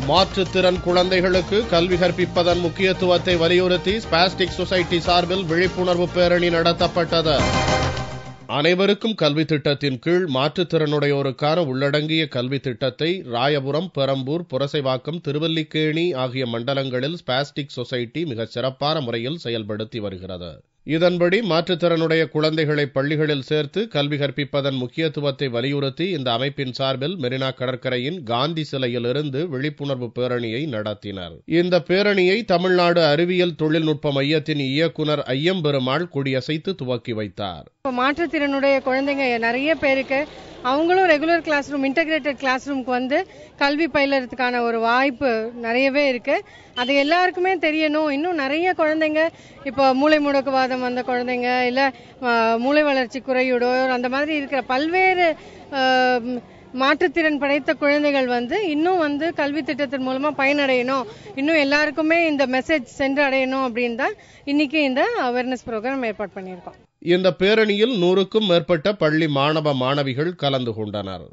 மாற்றுத்திறன் குழந்தைகளுக்கு கல்வி கற்பிப்பதன் முக்கியத்துவத்தை வலியுறுத்தி ஸ்பாஸ்டிக் சொசைட்டி சார்பில் விழிப்புணர்வு பேரணி நடத்தப்பட்டது. அனைவருக்கும் கல்வி திட்டத்தின் கீழ் மாற்றுத்திறனுடையோருக்கான உள்ளடங்கிய கல்வி திட்டத்தை ராயபுரம், பெரம்பூர், புரசைவாக்கம், திருவல்லிக்கேணி ஆகிய மண்டலங்களில் ஸ்பாஸ்டிக் சொசைட்டி மிக சிறப்பான முறையில் செயல்படுத்தி வருகிறது. இதன்படி மாற்றுத்திறனுடைய குழந்தைகளை பள்ளிகளில் சேர்த்து கல்வி கற்பிப்பதன் முக்கியத்துவத்தை வலியுறுத்தி இந்த அமைப்பின் சார்பில் மெரினா கடற்கரையின் காந்தி சிலையிலிருந்து விழிப்புணர்வு பேரணியை நடத்தினர். இந்த பேரணியை தமிழ்நாடு அறிவியல் தொழில்நுட்ப மையத்தின் இயக்குனர் ஐயம்பெருமாள் கொடியசைத்து துவக்கி வைத்தார். மாற்றுத்திறனுடைய குழந்தைங்க நிறைய பேருக்கு அவங்களும் regular classroom, integrated class ரூமுக்கு வந்து கல்வி பயிலறதுக்கான ஒரு வாய்ப்பு நிறையவே இருக்கு. அது எல்லாருக்குமே தெரியணும். இன்னும் நிறைய குழந்தைங்க இப்போ மூளை முடக்குவாதம் வந்த குழந்தைங்க, இல்ல மூளை வளர்ச்சி குறையுடையோர், அந்த மாதிரி இருக்கிற பல்வேறு மாற்றுத்திறன் படைத்த குழந்தைகள் இன்னும் கல்வி திட்டத்தின் மூலமா பயனடையணும், இன்னும் எல்லாருக்குமே இந்த மெசேஜ் சென்று அடையணும் அப்படின்னு தான் இன்னைக்கு இந்த அவேர்னஸ் ப்ரோக்ராம் ஏற்பாடு பண்ணியிருக்கோம். இந்த பேரணியில் 100க்கும் மேற்பட்ட பள்ளி மாணவ மாணவிகள் கலந்து கொண்டனர்.